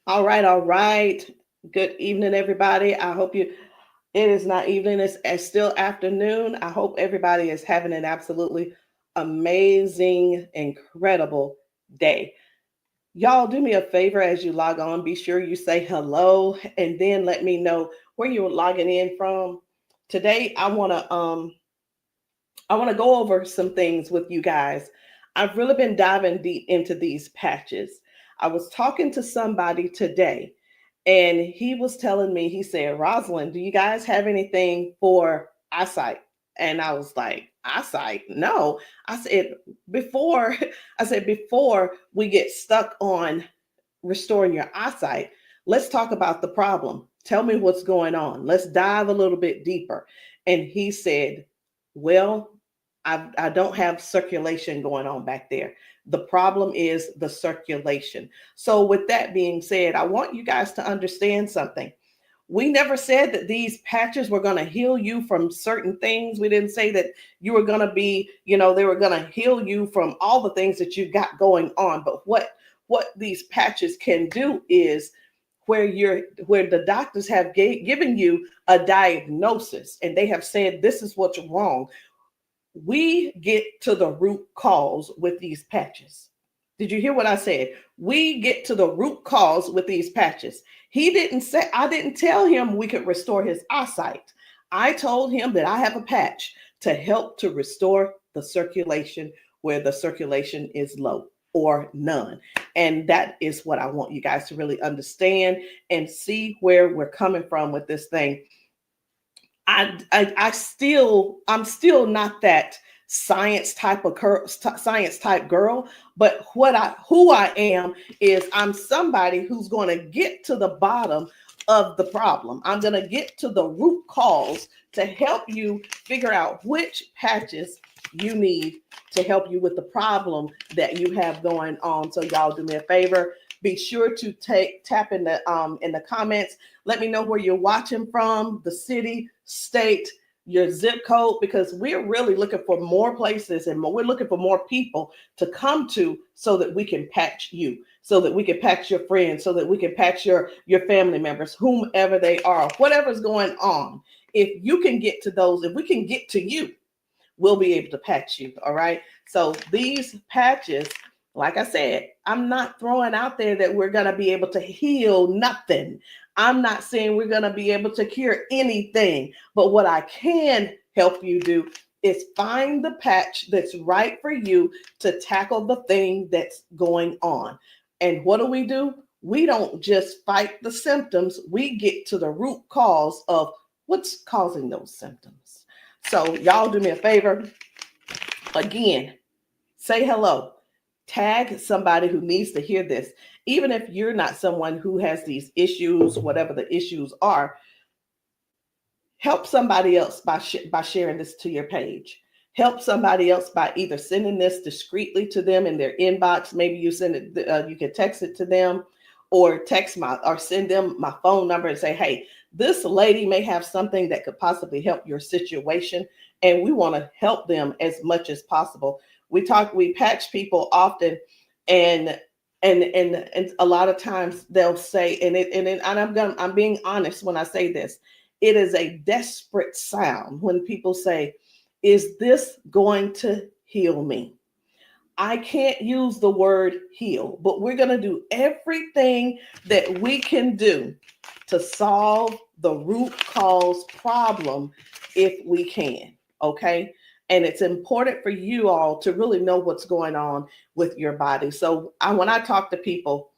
All right, all right. Good evening, everybody. I hope it is not evening, it's still afternoon. I hope everybody is having an absolutely amazing, incredible day. Y'all, do me a favor as you log on. Be sure you say hello and then let me know where you're logging in from. Today, I want to go over some things with you guys. I've really been diving deep into these patches. I was talking to somebody today, and he was telling me, he said, Rosalind, do you guys have anything for eyesight? And I was like, eyesight? No. I said, before, before we get stuck on restoring your eyesight, let's talk about the problem. Tell me what's going on. Let's dive a little bit deeper. And he said, well, I don't have circulation going on back there. The problem is the circulation. So, with that being said, I want you guys to understand something. We never said that these patches were going to heal you from certain things. We didn't say that you were going to be, they were going to heal you from all the things that you got going on. But what these patches can do is where the doctors have given you a diagnosis and they have said this is what's wrong, we get to the root cause with these patches. Did you hear what I said? We get to the root cause with these patches. He didn't say, I didn't tell him we could restore his eyesight. I told him that I have a patch to help to restore the circulation where the circulation is low or none. And that is what I want you guys to really understand and see where we're coming from with this thing. I'm still not that science type girl, but who I am is I'm somebody who's going to get to the bottom of the problem. I'm going to get to the root cause to help you figure out which patches you need to help you with the problem that you have going on. So y'all do me a favor, be sure to tap in the comments. Let me know where you're watching from, the city, state, your zip code, because we're really looking for more places and we're looking for more people to come to so that we can patch you, so that we can patch your friends, so that we can patch your family members, whomever they are, whatever's going on. If you can get to those, if we can get to you, we'll be able to patch you. All right. So these patches, like I said, I'm not throwing out there that we're going to be able to heal nothing. I'm not saying we're going to be able to cure anything. But what I can help you do is find the patch that's right for you to tackle the thing that's going on. And what do? We don't just fight the symptoms, we get to the root cause of what's causing those symptoms. So, y'all do me a favor. Again, say hello. Tag somebody who needs to hear this. Even if you're not someone who has these issues, whatever the issues are, help somebody else by sharing this to your page. Help somebody else by either sending this discreetly to them in their inbox. Maybe you send it, you can text it to them, or send them my phone number and say, hey, this lady may have something that could possibly help your situation, and we want to help them as much as possible. We patch people often, and a lot of times they'll say, I'm being honest when I say this, it is a desperate sound when people say, is this going to heal me? I can't use the word heal, but we're going to do everything that we can do to solve the root cause problem if we can. Okay. And it's important for you all to really know what's going on with your body. So when I talk to people,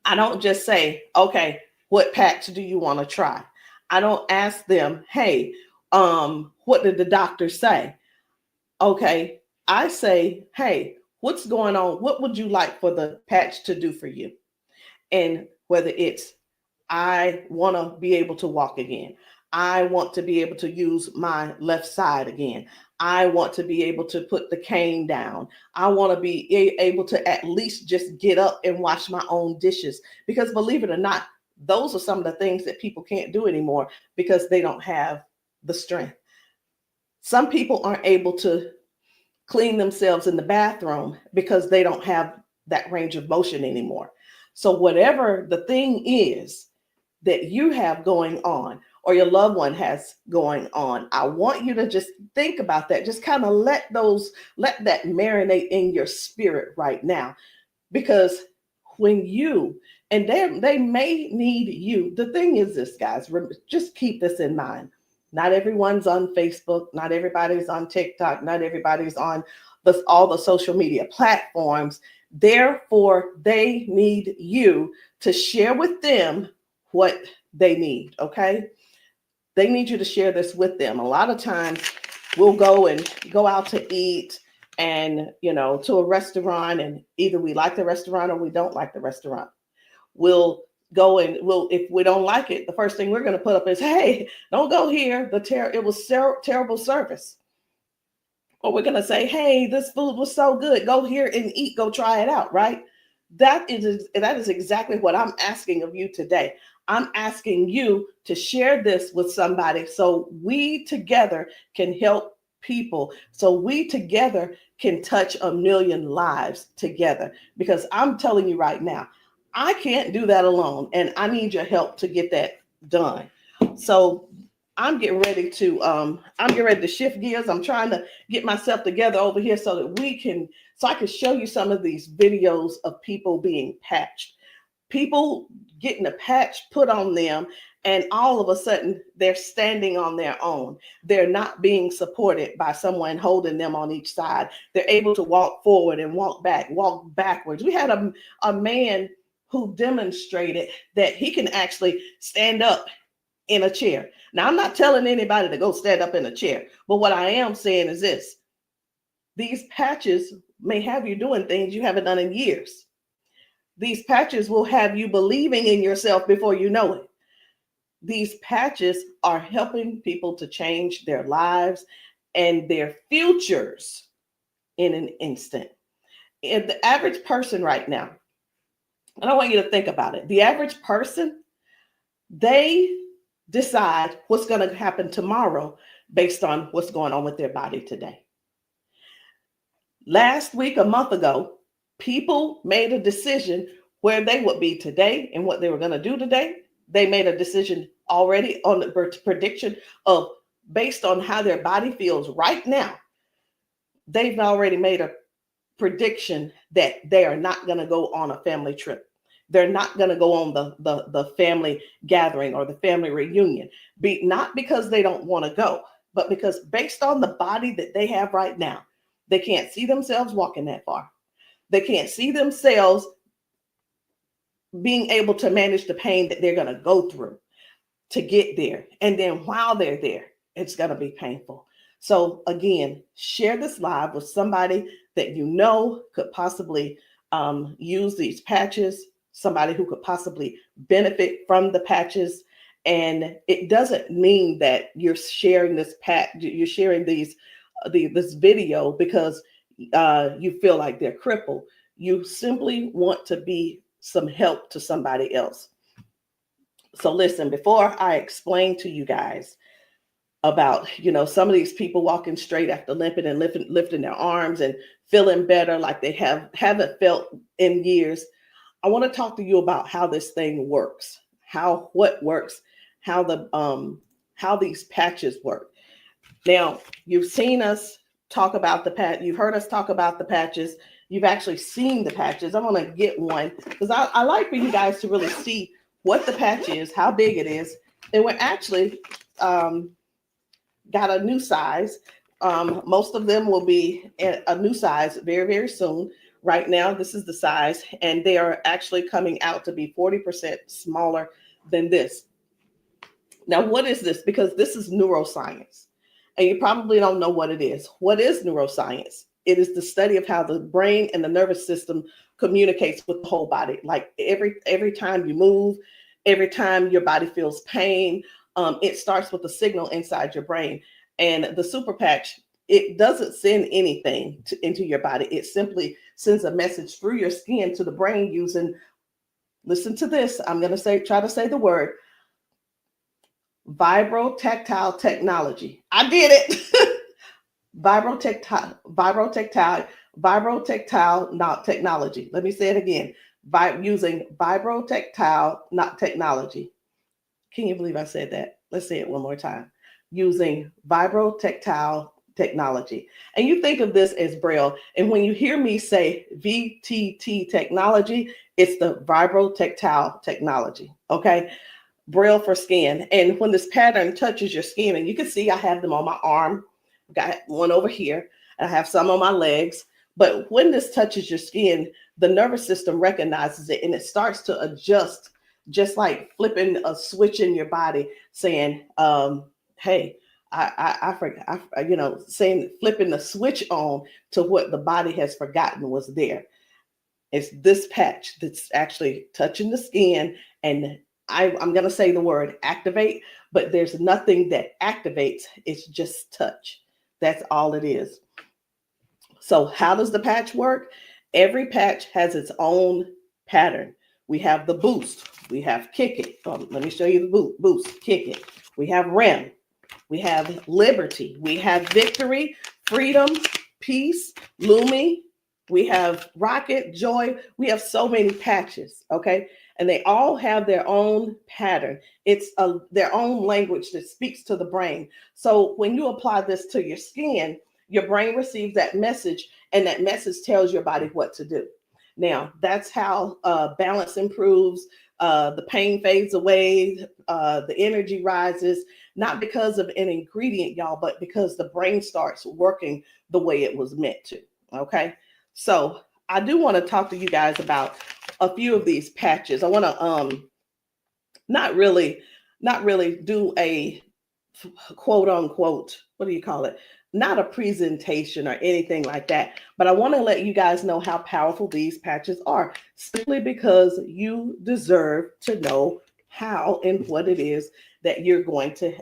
I don't just say, okay, what patch do you want to try? I don't ask them, hey, what did the doctor say? Okay, I say, hey, what's going on? What would you like for the patch to do for you? And whether it's, I want to be able to walk again. I want to be able to use my left side again. I want to be able to put the cane down. I want to be able to at least just get up and wash my own dishes. Because believe it or not, those are some of the things that people can't do anymore because they don't have the strength. Some people aren't able to clean themselves in the bathroom because they don't have that range of motion anymore. So whatever the thing is that you have going on or your loved one has going on, I want you to just think about that. Just kind of let that marinate in your spirit right now. Because when you, and they may need you. The thing is this, guys, just keep this in mind. Not everyone's on Facebook, not everybody's on TikTok, not everybody's on all the social media platforms. Therefore, they need you to share with them what they need, okay? They need you to share this with them. A lot of times we'll go out to eat and, to a restaurant, and either we like the restaurant or we don't like the restaurant. We'll go and if we don't like it, the first thing we're going to put up is, hey, don't go here. It was terrible service. Or we're going to say, hey, this food was so good. Go here and eat. Go try it out, right? That is exactly what I'm asking of you today. I'm asking you to share this with somebody so we together can help people, so we together can touch 1 million lives together. Because I'm telling you right now, I can't do that alone, and I need your help to get that done. So I'm getting ready to shift gears. I'm trying to get myself together over here so that I can show you some of these videos of people being patched, people getting a patch put on them, and all of a sudden they're standing on their own. They're not being supported by someone holding them on each side. They're able to walk forward and walk backwards. We had a man who demonstrated that he can actually stand up in a chair. Now, I'm not telling anybody to go stand up in a chair, but what I am saying is this: these patches may have you doing things you haven't done in years. These patches will have you believing in yourself before you know it. These patches are helping people to change their lives and their futures in an instant. And the average person right now, and I want you to think about it. The average person, they decide what's going to happen tomorrow based on what's going on with their body today. Last week, a month ago, people made a decision where they would be today and what they were going to do today. They made a decision already on the prediction of based on how their body feels right now. They've already made a prediction that they are not going to go on a family trip. They're not going to go on the family gathering or the family reunion. Not because they don't want to go, but because based on the body that they have right now, they can't see themselves walking that far. They can't see themselves being able to manage the pain that they're going to go through to get there. And then while they're there, it's going to be painful. So again, share this live with somebody that you know could possibly use these patches, somebody who could possibly benefit from the patches. And it doesn't mean that you're sharing this you're sharing this video because you feel like they're crippled. You simply want to be some help to somebody else. So listen, before I explain to you guys about, some of these people walking straight after limping and lifting their arms and feeling better like they haven't felt in years, I want to talk to you about how this thing works, what works, how these patches work. Now, you've seen us talk about you've heard us talk about the patches. You've actually seen the patches. I'm going to get one because I like for you guys to really see what the patch is, how big it is. And we're actually got a new size. Most of them will be a new size very, very soon. Right now, this is the size, and they are actually coming out to be 40% smaller than this. Now, what is this? Because this is neuroscience, and you probably don't know what it is. What is neuroscience? It is the study of how the brain and the nervous system communicates with the whole body. Like every time you move, every time your body feels pain, it starts with a signal inside your brain. And the super patch, it doesn't send anything into your body. It simply sends a message through your skin to the brain using, listen to this, I'm going to try to say the word, vibrotactile technology. I did it. Vibrotactile technology. Let me say it again. using vibrotactile, not technology. Can you believe I said that? Let's say it one more time. Using vibrotactile technology. And you think of this as Braille. And when you hear me say VTT technology, it's the vibrotactile technology. Okay. Braille for skin. And when this pattern touches your skin, and you can see I have them on my arm, got one over here, and I have some on my legs. But when this touches your skin, the nervous system recognizes it and it starts to adjust, just like flipping a switch in your body, saying, hey, I forgot, saying, flipping the switch on to what the body has forgotten was there. It's this patch that's actually touching the skin, and I'm going to say the word activate, but there's nothing that activates. It's just touch. That's all it is. So how does the patch work? Every patch has its own pattern. We have the boost. We have kick it. Let me show you the boost, kick it. We have REM. We have liberty. We have victory, freedom, peace, Lumi. We have rocket, joy. We have so many patches, okay? And they all have their own pattern. It's their own language that speaks to the brain. So when you apply this to your skin, your brain receives that message, and that message tells your body what to do. Now, that's how balance improves, the pain fades away, the energy rises, not because of an ingredient, y'all, but because the brain starts working the way it was meant to, okay? So I do want to talk to you guys about a few of these patches. I want to not really do a quote unquote, what do you call it? Not a presentation or anything like that, but I want to let you guys know how powerful these patches are, simply because you deserve to know how and what it is that you're going to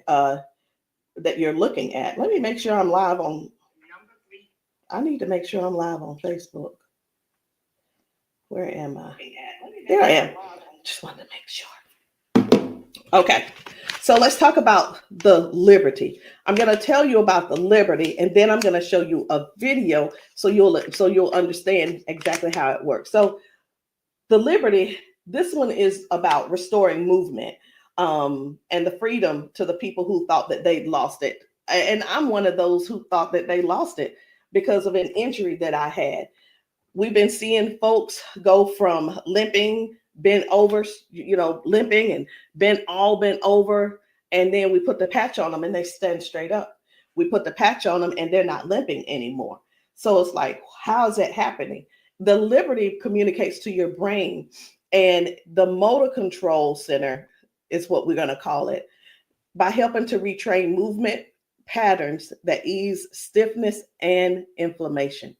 that you're looking at. Let me make sure I'm live on. I need to make sure I'm live on Facebook. Where am I? There I am. Just wanted to make sure. Okay. So let's talk about the liberty. I'm going to tell you about the liberty, and then I'm going to show you a video so you'll understand exactly how it works. So the liberty, this one is about restoring movement and the freedom to the people who thought that they'd lost it. And I'm one of those who thought that they lost it because of an injury that I had. We've been seeing folks go from limping, bent over, limping and bent over. And then we put the patch on them and they stand straight up. We put the patch on them and they're not limping anymore. So it's like, how is that happening? The liberty communicates to your brain, and the motor control center is what we're going to call it, by helping to retrain movement patterns that ease stiffness and inflammation.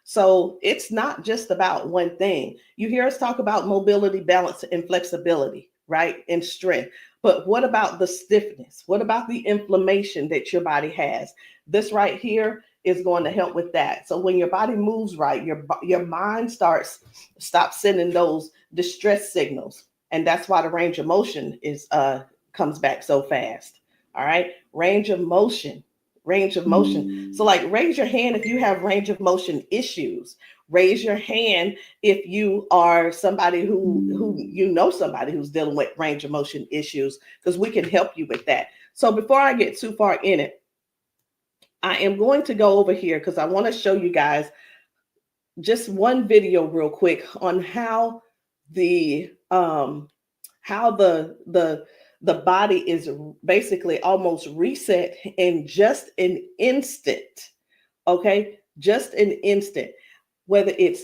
So it's not just about one thing. You hear us talk about mobility, balance, and flexibility, right? And strength. But what about the stiffness? What about the inflammation that your body has? This right here is going to help with that. So when your body moves right, your mind stops sending those distress signals. And that's why the range of motion comes back so fast. All right. Range of motion. So like, raise your hand if you have range of motion issues. Raise your hand if you are somebody who somebody who's dealing with range of motion issues, because we can help you with that. So before I get too far in it, I am going to go over here because I want to show you guys just one video real quick on how the body is basically almost reset in just an instant. Okay, just an instant. Whether it's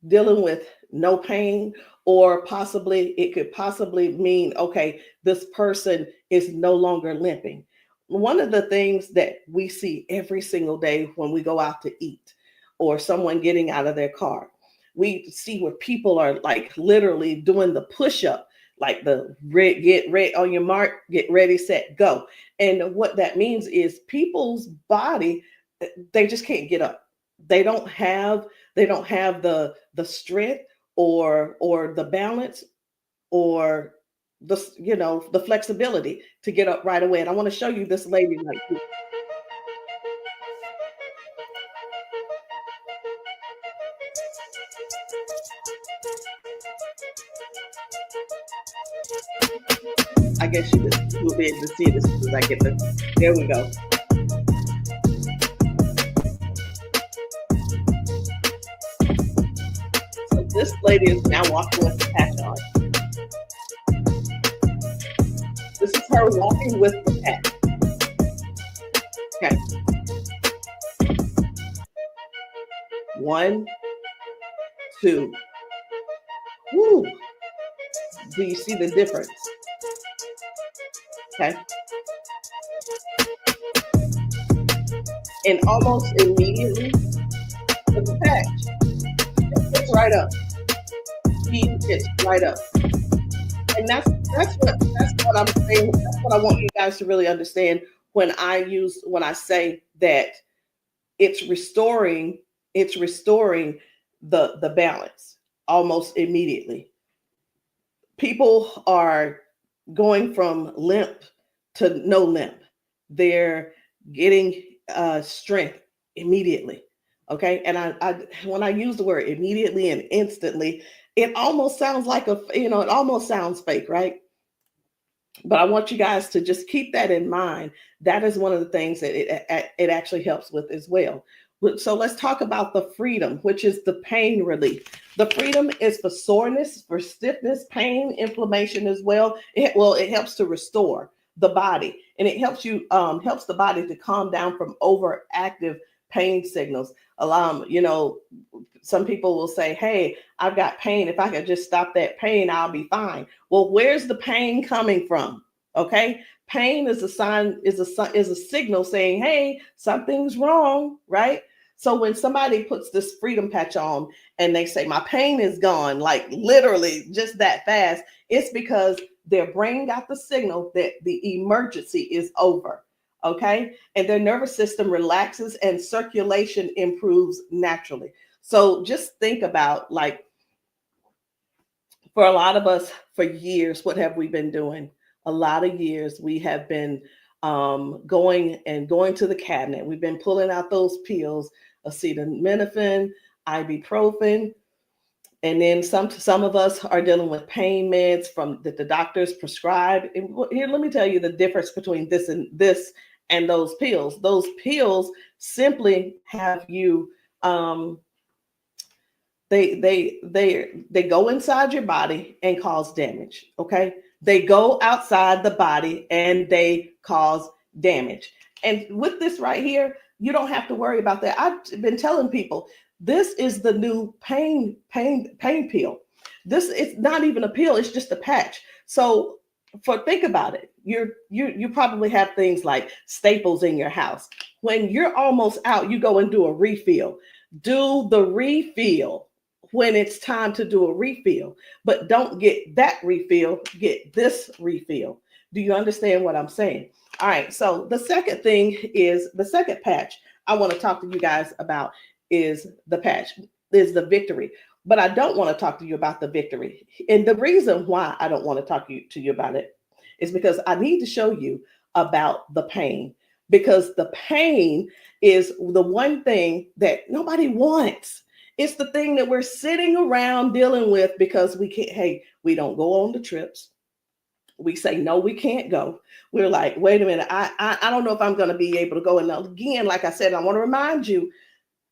dealing with no pain, or it could possibly mean, okay, this person is no longer limping. One of the things that we see every single day when we go out to eat, or someone getting out of their car, we see where people are like literally doing the push-up, like the get ready on your mark, get ready, set, go. And what that means is people's body, they just can't get up. They don't have the strength or the balance or the flexibility to get up right away. And I want to show you this lady right here. I guess you will be able to see it as soon as I get the. There we go. So this lady is now walking with the patch on. This is her walking with the patch. Okay. 1, 2. Woo. Do you see the difference? Okay. And almost immediately, with the patch, it gets right up. He gets right up. And that's what I'm saying. That's what I want you guys to really understand when I say that it's restoring the balance almost immediately. People are going from limp to no limp. They're getting strength immediately. Okay. And I when I use the word immediately and instantly, it almost sounds like it almost sounds fake, right? But I want you guys to just keep that in mind. That is one of the things that it actually helps with as well. So let's talk about the freedom, which is the pain relief. The freedom is for soreness, for stiffness, pain, inflammation as well. It helps to restore the body, and it helps the body to calm down from overactive pain signals. Some people will say, "Hey, I've got pain. If I could just stop that pain, I'll be fine." Well, where's the pain coming from? Okay. Pain is a sign, is a signal saying, "Hey, something's wrong," right? So when somebody puts this freedom patch on and they say, "My pain is gone," like literally just that fast, it's because their brain got the signal that the emergency is over. Okay. And their nervous system relaxes and circulation improves naturally. So just think about, like, for a lot of us, for years, what have we been doing? A lot of years we have been going to the cabinet. We've been pulling out those pills, acetaminophen, ibuprofen, and then some of us are dealing with pain meds that the doctors prescribe. And here, let me tell you the difference between this and those pills. Those pills simply have you they go inside your body and cause damage. Okay. They go outside the body and they cause damage. And with this right here, you don't have to worry about that. I've been telling people, this is the new pain pill. This is not even a pill, it's just a patch. So think about it. You probably have things like staples in your house. When you're almost out, you go and do a refill. Do the refill when it's time to do a refill, but don't get that refill, get this refill. Do you understand what I'm saying? All right. So the second patch I want to talk to you guys about is the victory. But I don't want to talk to you about the victory. And the reason why I don't want to talk to you about it is because I need to show you about the pain, because the pain is the one thing that nobody wants. It's the thing that we're sitting around dealing with because we don't go on the trips. We say, no, we can't go. We're like, wait a minute, I don't know if I'm going to be able to go. And again, like I said, I want to remind you,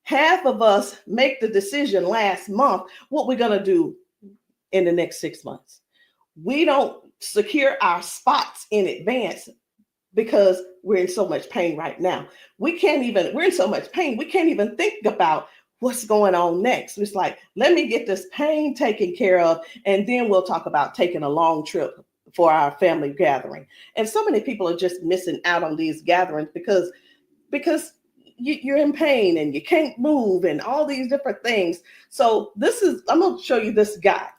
half of us make the decision last month what we're going to do in the next 6 months. We don't secure our spots in advance because we're in so much pain right now. We're in so much pain, we can't even think about what's going on next. It's like, let me get this pain taken care of, and then we'll talk about taking a long trip for our family gathering. And so many people are just missing out on these gatherings because you're in pain and you can't move and all these different things. So I'm going to show you this guy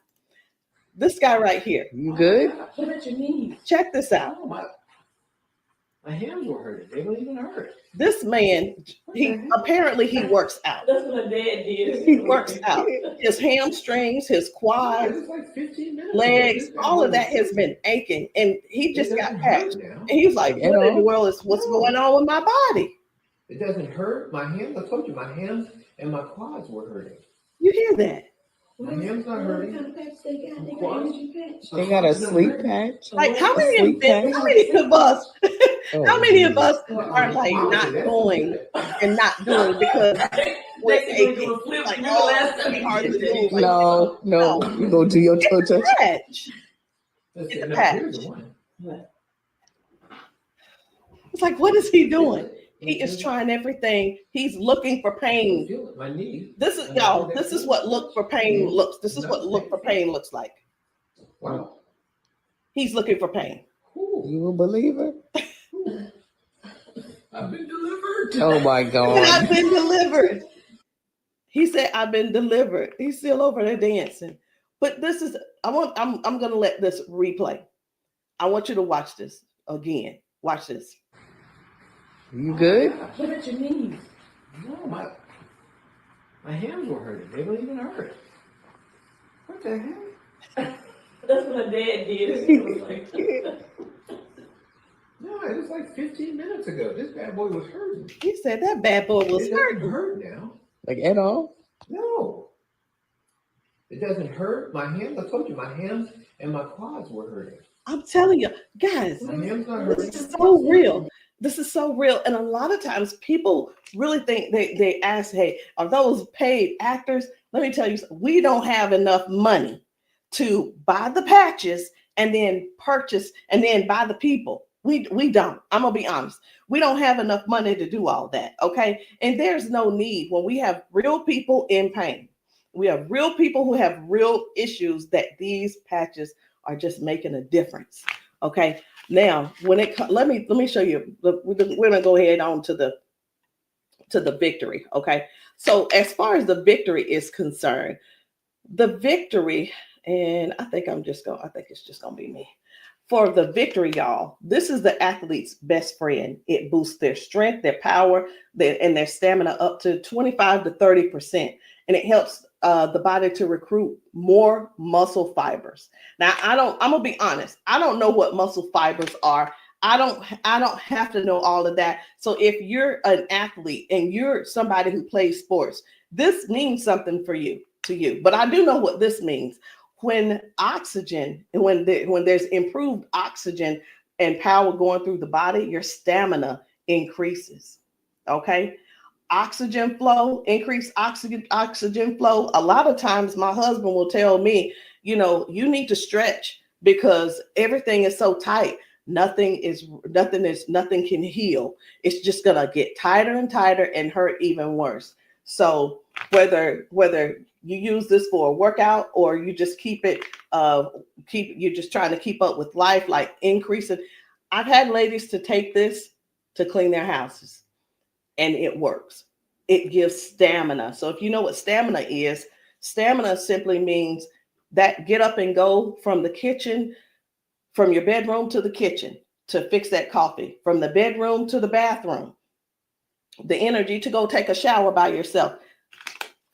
right here. You good? What about your knees? Check this out. Oh, my hands were hurting. They don't even hurt. This man, he works out. That's what my dad did. He works out. His hamstrings, his quads, like 15 minutes legs, all of that has been aching. And he just got patched. And he was like, what in the world is what's going on with my body? It doesn't hurt. My hands, I told you, my hands and my quads were hurting. You hear that? My hand's not hurting. What kind of patch they got? They got Quads. energy patch. They got a sleep patch. Like how A many sleep patch. how many of us Oh, how many of us Well, are like not going and not doing because we're Next thing aching? you flip, Like, remember oh, last it's time be you hard did to that? move. Like, No, you go do your toe it's a touch. patch. Let's It's see, a no, patch. here's the one. It's like, what is he doing? Feel it. He is trying everything. He's looking for pain. Feel it. My knee. This is y'all. This is what look for pain looks. This is what look for pain looks like. Wow. He's looking for pain. Ooh, You a believer? I've been delivered. Oh my And God. I've been delivered. He said, "I've been delivered." He's still over there dancing. But this is. I'm gonna let this replay. I want you to watch this again. Watch this. You good? What about your knees? No, my hands were hurting. They don't even hurt. What the heck? That's what my dad did. It was like, No, it was like 15 minutes ago. This bad boy was hurting. He said that bad boy was It doesn't hurting. hurt now. Like at all? No. It doesn't hurt. My hands, I told you, my hands and my quads were hurting. I'm telling you, guys. My hands not hurting. This is so real. This is so real. And a lot of times people really think they ask, hey, are those paid actors? Let me tell you, we don't have enough money to buy the patches and then purchase and then buy the people. We don't. I'm gonna be honest. We don't have enough money to do all that. Okay. And there's no need when we have real people in pain. We have real people who have real issues that these patches are just making a difference. Okay. Now, when it let me show you. We're gonna go ahead on to the victory. Okay. So as far as the victory is concerned, the victory, and I think it's just gonna be me. For the victory, y'all, this is the athlete's best friend. It boosts their strength, their power, and their stamina up to 25 to 30%. And it helps the body to recruit more muscle fibers. Now, I'm gonna be honest. I don't know what muscle fibers are. I don't have to know all of that. So if you're an athlete and you're somebody who plays sports, this means something to you. But I do know what this means. When oxygen, when there's improved oxygen and power going through the body, your stamina increases. Okay. Oxygen flow, increased oxygen flow. A lot of times my husband will tell me, you need to stretch because everything is so tight. Nothing can heal. It's just gonna get tighter and tighter and hurt even worse. So whether you use this for a workout or you just you're just trying to keep up with life, like increasing. I've had ladies to take this to clean their houses and it works. It gives stamina. So if you know what stamina simply means that get up and go from the kitchen, from your bedroom to the kitchen to fix that coffee, from the bedroom to the bathroom, the energy to go take a shower by yourself.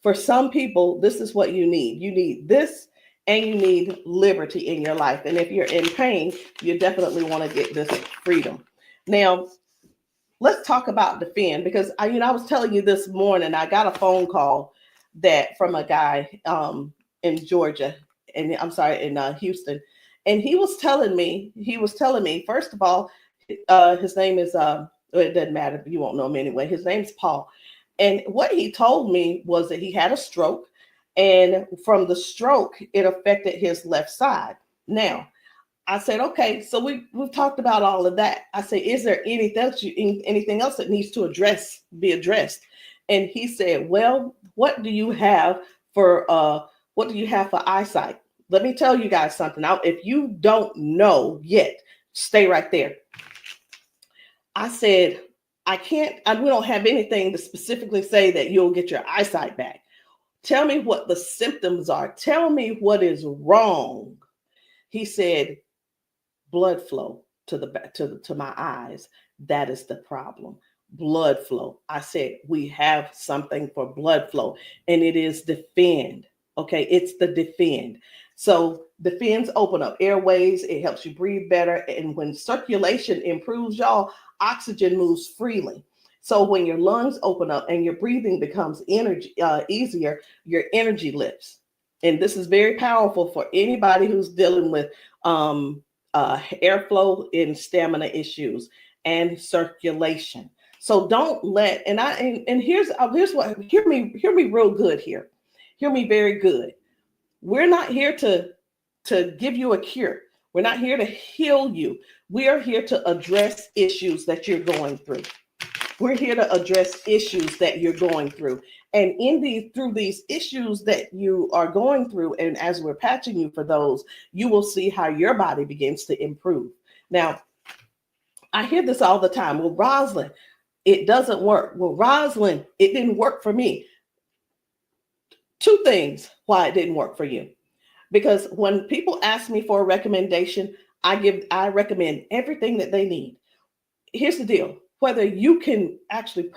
For some people, this is what you need. You need this and you need liberty in your life. And if you're in pain, you definitely want to get this freedom. Now, let's talk about defend, because I was telling you this morning, I got a phone call from a guy in Georgia, and I'm sorry, in Houston. And he was telling me, first of all, his name is, it doesn't matter, you won't know him anyway. His name's Paul. And what he told me was that he had a stroke, and from the stroke, it affected his left side. Now, I said, okay, so we've talked about all of that. I said, is there anything else that needs to be addressed? And he said, well, what do you have for eyesight? Let me tell you guys something. Now, if you don't know yet, stay right there. I said, we don't have anything to specifically say that you'll get your eyesight back. Tell me what the symptoms are. Tell me what is wrong. He said, blood flow to my eyes. That is the problem. Blood flow. I said, we have something for blood flow, and it is defend. Okay, it's the defend. So defends open up airways. It helps you breathe better. And when circulation improves, y'all, oxygen moves freely. So when your lungs open up and your breathing becomes easier, your energy lifts. and this is very powerful for anybody who's dealing with airflow and stamina issues and circulation. So don't let, and here's what, hear me real good here. Hear me very good. We're not here to give you a cure. We're not here to heal you. We are here to address issues that you're going through. We're here to address issues that you're going through. And through these issues that you are going through, and as we're patching you for those, you will see how your body begins to improve. Now, I hear this all the time. Well, Rosalind, it doesn't work. Well, Rosalind, it didn't work for me. Two things why it didn't work for you. Because when people ask me for a recommendation, I recommend everything that they need. Here's the deal. Whether you can actually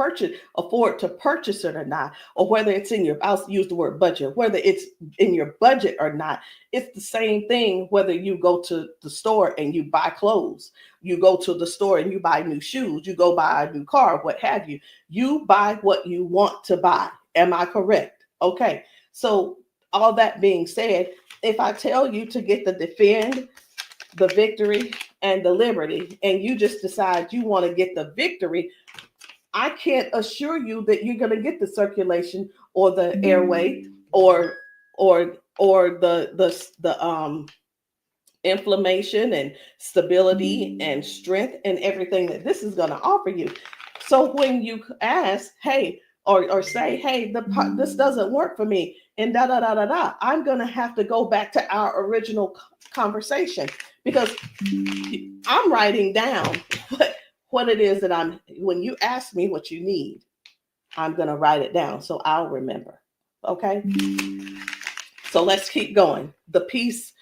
afford to purchase it or not, or whether it's in your, I'll use the word budget, whether it's in your budget or not, it's the same thing whether you go to the store and you buy clothes, you go to the store and you buy new shoes, you go buy a new car, what have you. You buy what you want to buy. Am I correct? Okay. So all that being said, if I tell you to get the Defend, the Victory, and the Liberty, and you just decide you want to get the Victory, I can't assure you that you're going to get the circulation or the airway or the inflammation and stability and strength and everything that this is going to offer you. So when you ask, hey, or say, hey, this doesn't work for me, and I'm going to have to go back to our original conversation, because I'm writing down what it is that when you ask me what you need, I'm going to write it down so I'll remember. Okay. So let's keep going. The peace,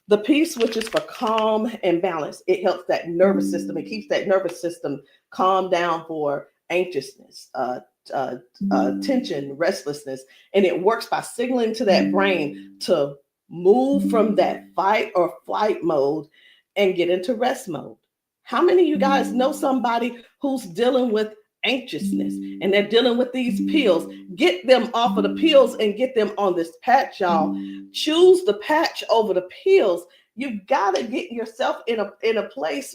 which is for calm and balance. It helps that nervous system. It keeps that nervous system calm down for anxiousness, tension, restlessness. And it works by signaling to that brain to move from that fight or flight mode and get into rest mode. How many of you guys know somebody who's dealing with anxiousness and they're dealing with these pills? Get them off of the pills and get them on this patch, y'all. Choose the patch over the pills. You got to get yourself in a place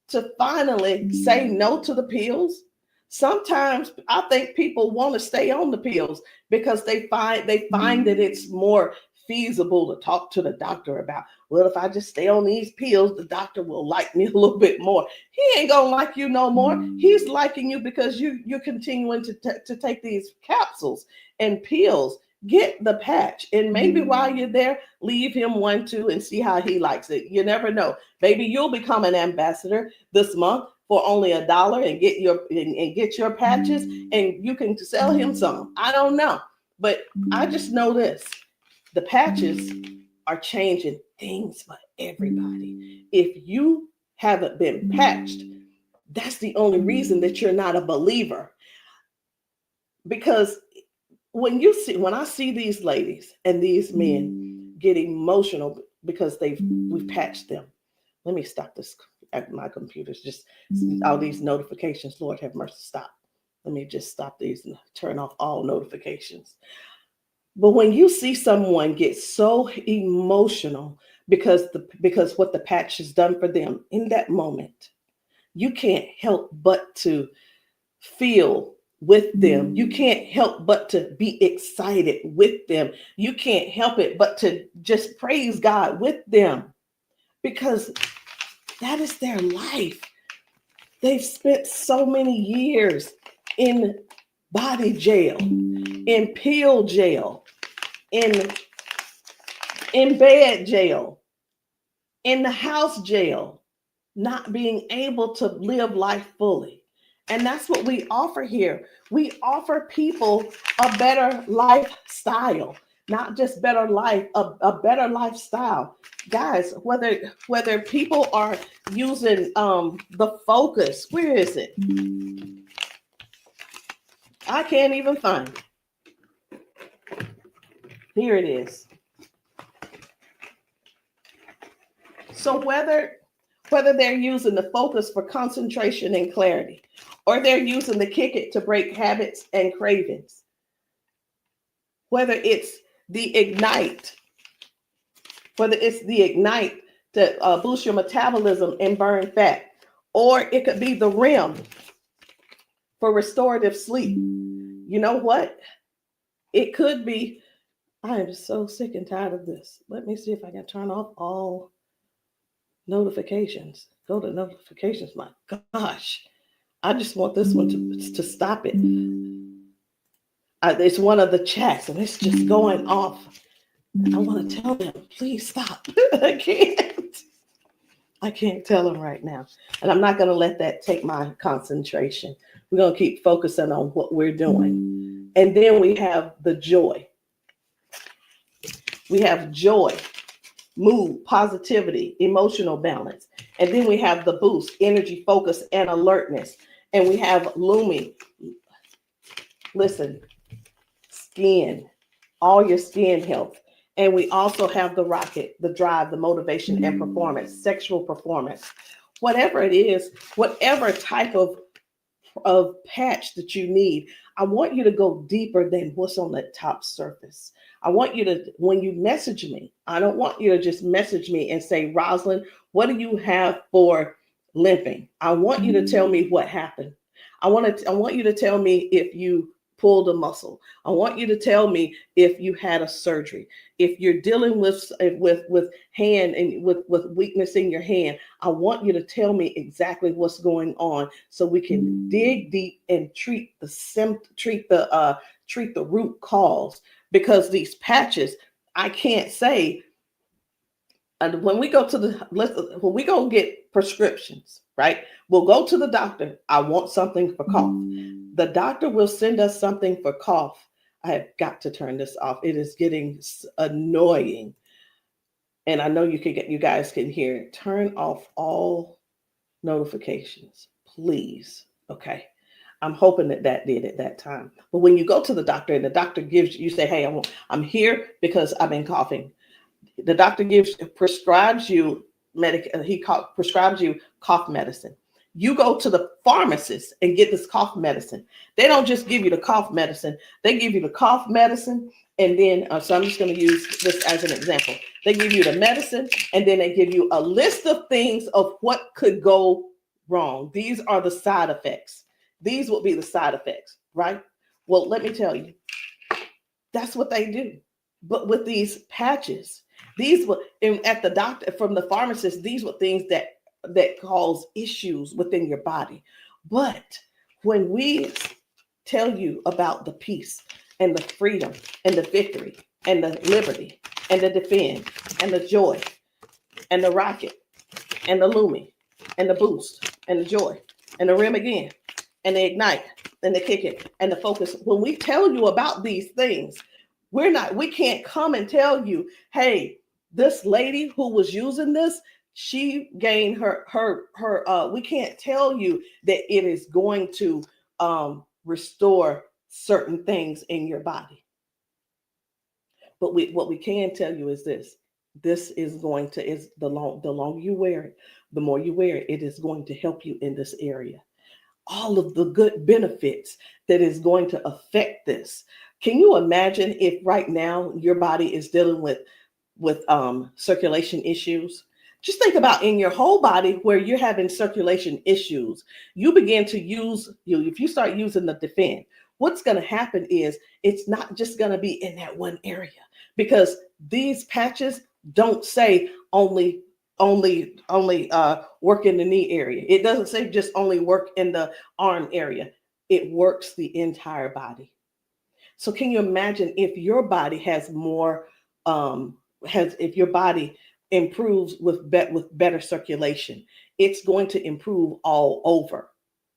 to finally say no to the pills. Sometimes I think people want to stay on the pills because they find that it's more feasible to talk to the doctor about, well, if I just stay on these pills, the doctor will like me a little bit more. He ain't gonna like you no more. He's liking you because you're continuing to take these capsules and pills. Get the patch, and maybe while you're there, leave him one too and see how he likes it. You never know. Maybe you'll become an ambassador this month for only $1 and get your patches, and you can sell him some. I don't know, but I just know this. The patches are changing things for everybody. If you haven't been patched, that's the only reason that you're not a believer. Because when I see these ladies and these men get emotional because we've patched them. Let me stop this. My computer's just all these notifications. Lord have mercy, stop. Let me just stop these and turn off all notifications. But when you see someone get so emotional because what the patch has done for them in that moment, you can't help but to feel with them. You can't help but to be excited with them. You can't help it but to just praise God with them, because that is their life. They've spent so many years in body jail, in pill jail, in bed jail, in the house jail, not being able to live life fully. And that's what we offer here. We offer people a better lifestyle, not just better life, a better lifestyle. Guys, whether people are using the Focus, where is it? I can't even find it. Here it is. So whether they're using the Focus for concentration and clarity, or they're using the Kick It to break habits and cravings, whether it's the Ignite. It's the Ignite to boost your metabolism and burn fat. Or it could be the REM for restorative sleep. You know what? It could be, I am so sick and tired of this. Let me see if I can turn off all notifications. Go to notifications. My gosh. I just want this one to stop it. It's one of the chats and it's just going off. I want to tell them, please stop. I can't tell them right now. And I'm not going to let that take my concentration. We're going to keep focusing on what we're doing. And then we have the joy. We have joy, mood, positivity, emotional balance. And then we have the boost, energy, focus, and alertness. And we have Lumi. Listen, skin, all your skin health. And we also have the rocket, the drive, the motivation and performance, sexual performance. Whatever it is, whatever type of patch that you need, I want you to go deeper than what's on the top surface. I want you to, when you message me, I don't want you to just message me and say, Rosalind, what do you have for limping? I want you to tell me what happened. I want you to tell me if you pulled a muscle. I want you to tell me if you had a surgery. If you're dealing with hand and with weakness in your hand, I want you to tell me exactly what's going on so we can dig deep and treat the root cause. Because these patches, I can't say. And when we go get prescriptions, right? We'll go to the doctor. I want something for cough. The doctor will send us something for cough. I have got to turn this off. It is getting annoying. And I know you guys can hear it. Turn off all notifications, please. Okay. I'm hoping that did at that time. But when you go to the doctor and the doctor gives you say, hey, I'm here because I've been coughing. The doctor prescribes you prescribes you cough medicine. You go to the pharmacist and get this cough medicine. They don't just give you the cough medicine. They give you the cough medicine. And then, so I'm just going to use this as an example. They give you the medicine and then they give you a list of things of what could go wrong. These are the side effects. These will be the side effects, right? Well, let me tell you, that's what they do. But with these patches, these were at the doctor, from the pharmacist, these were things that cause issues within your body. But when we tell you about the peace and the freedom and the victory and the liberty and the defend and the joy and the rocket and the Lumi and the boost and the joy and the REM again and the ignite and the kick it and the focus, when we tell you about these things, we can't come and tell you, hey, this lady who was using this, she gained we can't tell you that it is going to restore certain things in your body. But what we can tell you is this is going to, the longer you wear it, the more you wear it, it is going to help you in this area. All of the good benefits that is going to affect this. Can you imagine if right now your body is dealing with circulation issues? Just think about in your whole body where you're having circulation issues. You begin to if you start using the defend, what's going to happen is it's not just going to be in that one area, because these patches don't say only work in the knee area. It doesn't say just only work in the arm area. It works the entire body. So can you imagine if your body has more, if your body improves with better circulation, it's going to improve all over.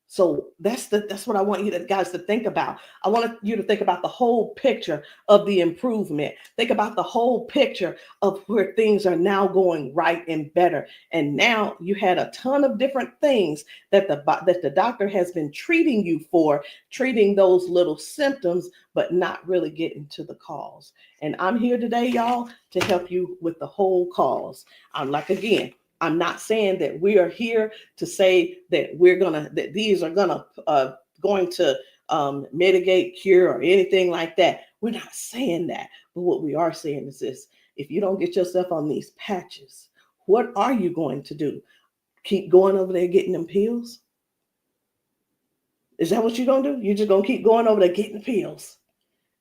So that's what I want you guys to think about. I want you to think about the whole picture of the improvement. Think about the whole picture of where things are now going right and better. And now you had a ton of different things that the doctor has been treating you for, treating those little symptoms, but not really getting to the cause. And I'm here today, y'all, to help you with the whole cause. I'm not saying that we are here to say that these are going to mitigate, cure, or anything like that. We're not saying that. But what we are saying is this: if you don't get yourself on these patches, what are you going to do? Keep going over there getting them pills? Is that what you're going to do? You're just going to keep going over there getting the pills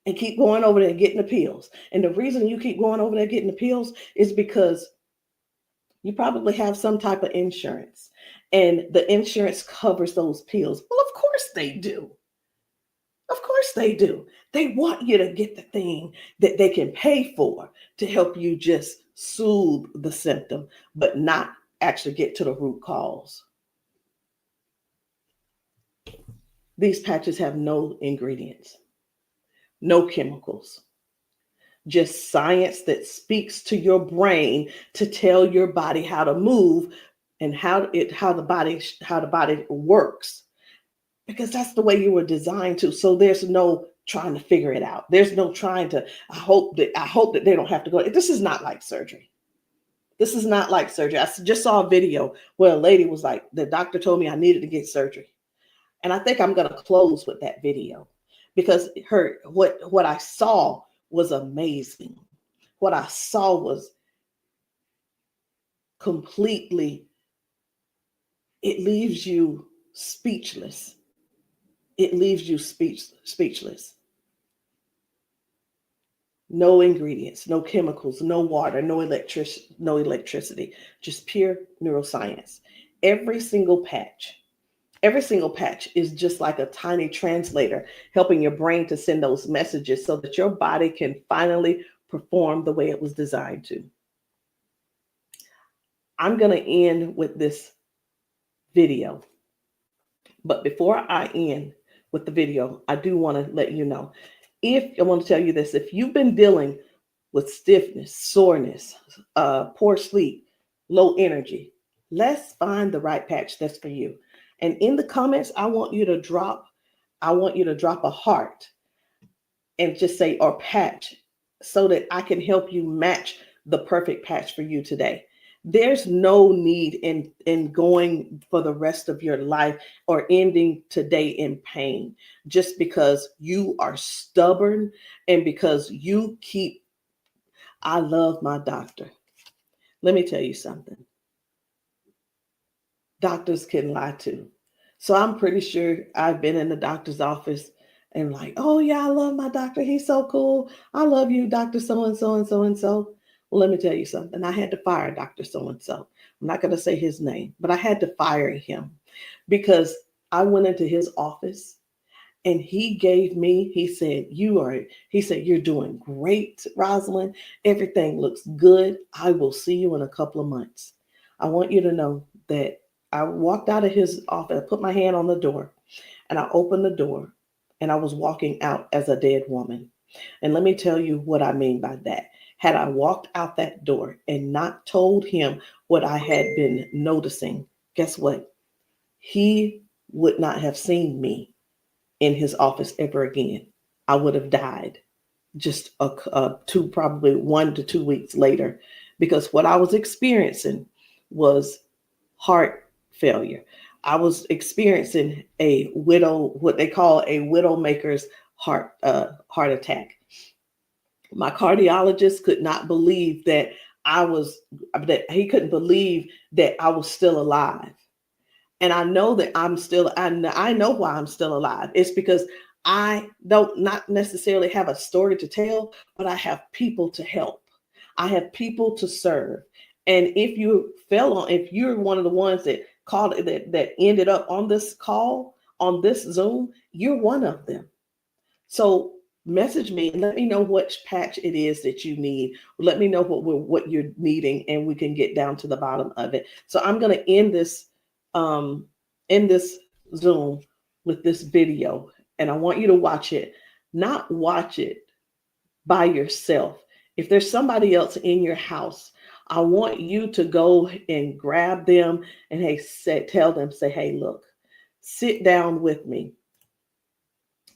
and keep going over there getting the pills. And the reason you keep going over there getting the pills is because you probably have some type of insurance, and the insurance covers those pills. Well, of course they do. Of course they do. They want you to get the thing that they can pay for to help you just soothe the symptom, but not actually get to the root cause. These patches have no ingredients, no chemicals, just science that speaks to your brain to tell your body how to move and how the body works, because that's the way you were designed to. So there's no trying to figure it out. There's no trying to, I hope that they don't have to go. This is not like surgery. This is not like surgery. I just saw a video where a lady was like, the doctor told me I needed to get surgery. And I think I'm going to close with that video, because what I saw was amazing. What I saw was completely, it leaves you speechless. It leaves you speechless. No ingredients, no chemicals, no water, no electricity, just pure neuroscience. Every single patch is just like a tiny translator, helping your brain to send those messages so that your body can finally perform the way it was designed to. I'm going to end with this video. But before I end with the video, I do want to let you know, I want to tell you this: if you've been dealing with stiffness, soreness, poor sleep, low energy, let's find the right patch that's for you. And in the comments, I want you to drop a heart and just say, or patch, so that I can help you match the perfect patch for you today. There's no need in going for the rest of your life or ending today in pain just because you are stubborn and because you keep, I love my doctor. Let me tell you something. Doctors can lie too. So I'm pretty sure I've been in the doctor's office and like, oh yeah, I love my doctor. He's so cool. I love you, Dr. So-and-so and so-and-so. Well, let me tell you something. I had to fire Dr. So-and-so. I'm not going to say his name, but I had to fire him because I went into his office and he said, you're doing great, Rosalind. Everything looks good. I will see you in a couple of months. I want you to know that I walked out of his office, I put my hand on the door and I opened the door and I was walking out as a dead woman. And let me tell you what I mean by that. Had I walked out that door and not told him what I had been noticing, guess what? He would not have seen me in his office ever again. I would have died just probably 1 to 2 weeks later, because what I was experiencing was heart failure. I was experiencing what they call a widowmaker's heart attack. My cardiologist could not believe that he couldn't believe that I was still alive. And I know that I know why I'm still alive. It's because I don't not necessarily have a story to tell, but I have people to help. I have people to serve. And if you're one of the ones that called that ended up on this call, on this Zoom, you're one of them. So message me and let me know which patch it is that you need. Let me know what you're needing, and we can get down to the bottom of it. So I'm going to end this Zoom with this video, and I want you to watch it. Not watch it by yourself. If there's somebody else in your house, I want you to go and grab them and tell them, hey, look, sit down with me.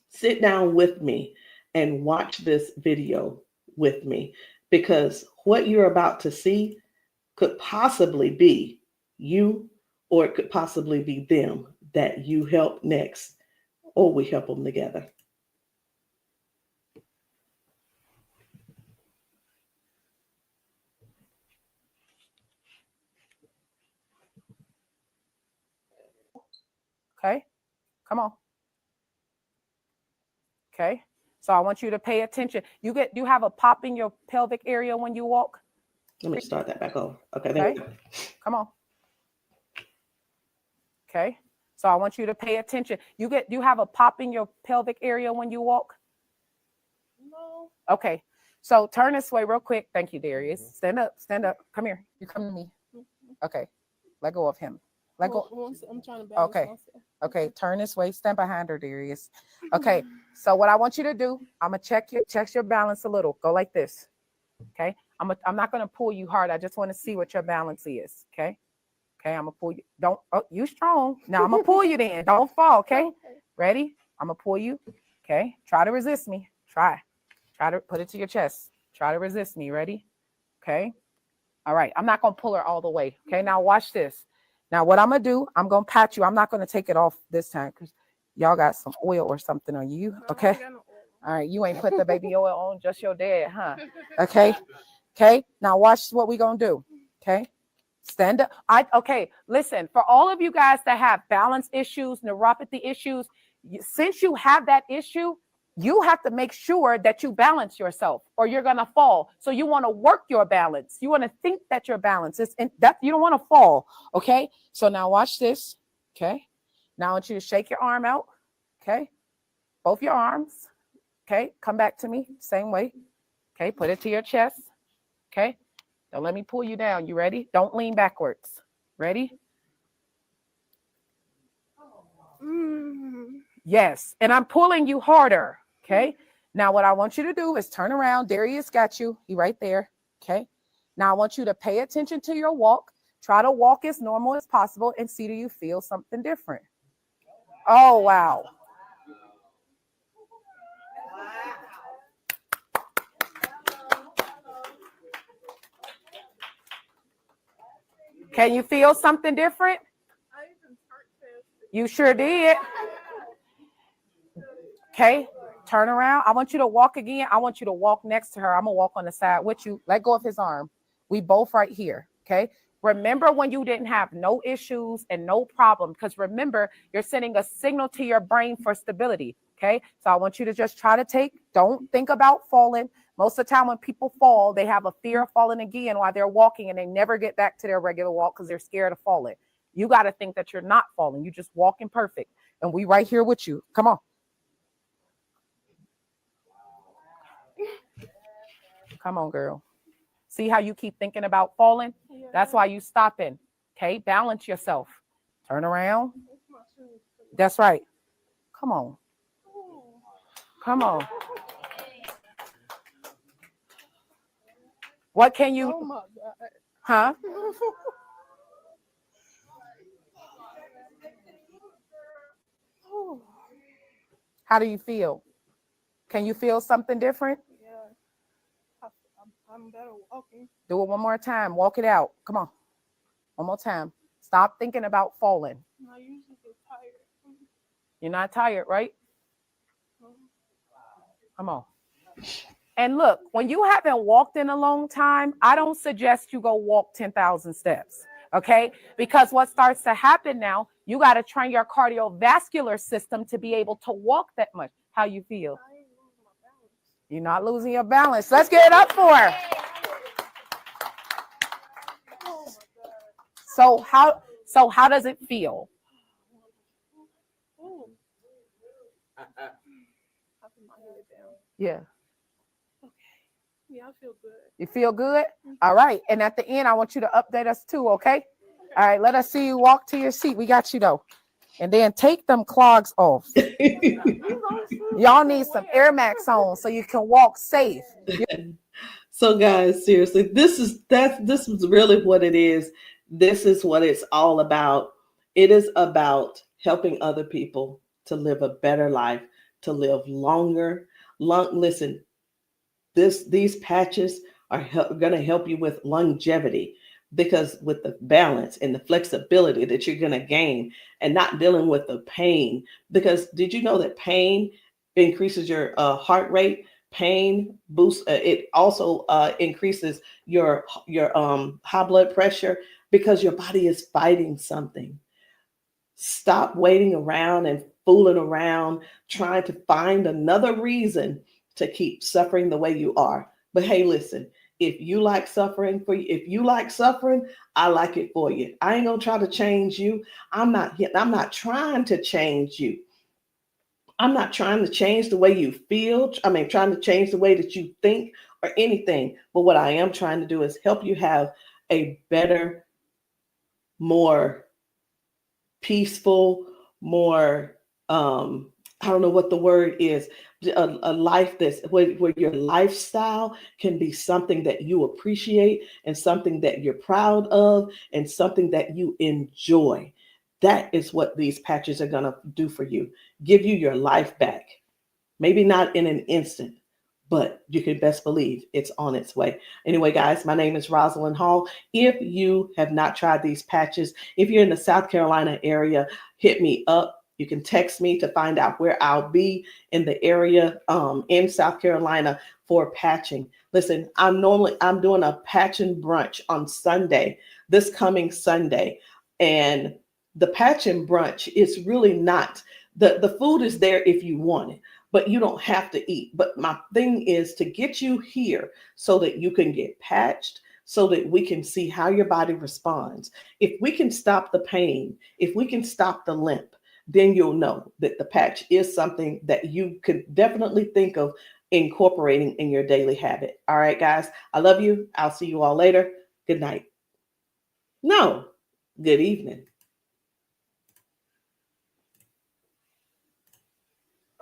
Sit down with me and watch this video with me, because what you're about to see could possibly be you, or it could possibly be them that you help next, or we help them together. Okay, come on. Okay, so I want you to pay attention. You have a pop in your pelvic area when you walk. Let me start that back over. Okay, there we go. Come on. Okay, so I want you to pay attention. You have a pop in your pelvic area when you walk. No. Okay, so turn this way real quick. Thank you, Darius. Stand up. Stand up. Come here. You come to me. Okay, let go of him. Let go. I'm trying to balance Okay. myself. Okay, turn this way. Stand behind her, Darius. Okay, so what I want you to do, I'm gonna check your balance a little. Go like this. Okay, I'm not gonna pull you hard. I just want to see what your balance is. Okay, I'm gonna pull you. You strong. Now I'm gonna pull you. Then don't fall. Okay, ready? I'm gonna pull you. Okay, try to resist me. Try to put it to your chest. Try to resist me. Ready? Okay. All right. I'm not gonna pull her all the way. Okay. Now watch this. Now, what I'm going to do, I'm going to pat you. I'm not going to take it off this time because y'all got some oil or something on you. Okay. All right. You ain't put the baby oil on, just your dad, huh? Okay. Okay. Now, watch what we're going to do. Okay. Stand up. Okay. Listen, for all of you guys that have balance issues, neuropathy issues, since you have that issue, you have to make sure that you balance yourself or you're going to fall. So you want to work your balance. You want to think that your balance is that you don't want to fall. Okay. So now watch this. Okay. Now I want you to shake your arm out. Okay. Both your arms. Okay. Come back to me. Same way. Okay. Put it to your chest. Okay. Don't let me pull you down. You ready? Don't lean backwards. Ready? Yes. And I'm pulling you harder. Okay. Now what I want you to do is turn around. Darius got you. He right there. Okay. Now I want you to pay attention to your walk. Try to walk as normal as possible and see, do you feel something different? Oh, wow. Can you feel something different? You sure did. Okay. Turn around. I want you to walk again. I want you to walk next to her. I'm going to walk on the side with you. Let go of his arm. We both right here. Okay. Remember when you didn't have no issues and no problem, because remember, you're sending a signal to your brain for stability. Okay. So I want you to just try to don't think about falling. Most of the time when people fall, they have a fear of falling again while they're walking and they never get back to their regular walk because they're scared of falling. You got to think that you're not falling. You just walking perfect. And we right here with you. Come on. Come on, girl. See how you keep thinking about falling? Yeah. That's why you stopping. Okay, balance yourself. Turn around. That's right. Come on. Come on. What can you? Oh my God. Huh? How do you feel? Can you feel something different? I'm better walking. Do it one more time. Walk it out. Come on. One more time. Stop thinking about falling. I usually get tired. You're not tired, right? Come on. And look, when you haven't walked in a long time, I don't suggest you go walk 10,000 steps. Okay? Because what starts to happen now, you got to train your cardiovascular system to be able to walk that much. How you feel? You're not losing your balance. Let's get it up for her. So how does it feel? Yeah. Okay. Yeah, I feel good. You feel good? All right. And at the end, I want you to update us too, okay? All right, let us see you walk to your seat. We got you though. And then take them clogs off. Y'all need some Air Max on so you can walk safe. So guys, seriously, this is really what it is. This is what it's all about. It is about helping other people to live a better life, to live longer. Listen, these patches are going to help you with longevity, because with the balance and the flexibility that you're going to gain and not dealing with the pain. Because did you know that pain increases your heart rate? Pain boosts, it also increases your high blood pressure, because your body is fighting something. Stop waiting around and fooling around, trying to find another reason to keep suffering the way you are. But hey, listen, if you like suffering if you like suffering, I like it for you. I ain't gonna try to change you. I'm not trying to change you. I'm not trying to change the way you feel. Trying to change the way that you think or anything. But what I am trying to do is help you have a better, more peaceful, more, I don't know what the word is, a life that's where your lifestyle can be something that you appreciate and something that you're proud of and something that you enjoy. That is what these patches are going to do for you. Give you your life back. Maybe not in an instant, but you can best believe it's on its way. Anyway, guys, my name is Rosalind Hall. If you have not tried these patches, if you're in the South Carolina area, hit me up. You can text me to find out where I'll be in the area in South Carolina for patching. Listen, I'm doing a patching brunch on Sunday, this coming Sunday. And the patching brunch is really not, the food is there if you want it, but you don't have to eat. But my thing is to get you here so that you can get patched, so that we can see how your body responds. If we can stop the pain, if we can stop the limp, then you'll know that the patch is something that you could definitely think of incorporating in your daily habit. All right, guys, I love you. I'll see you all later. Good night. No, good evening.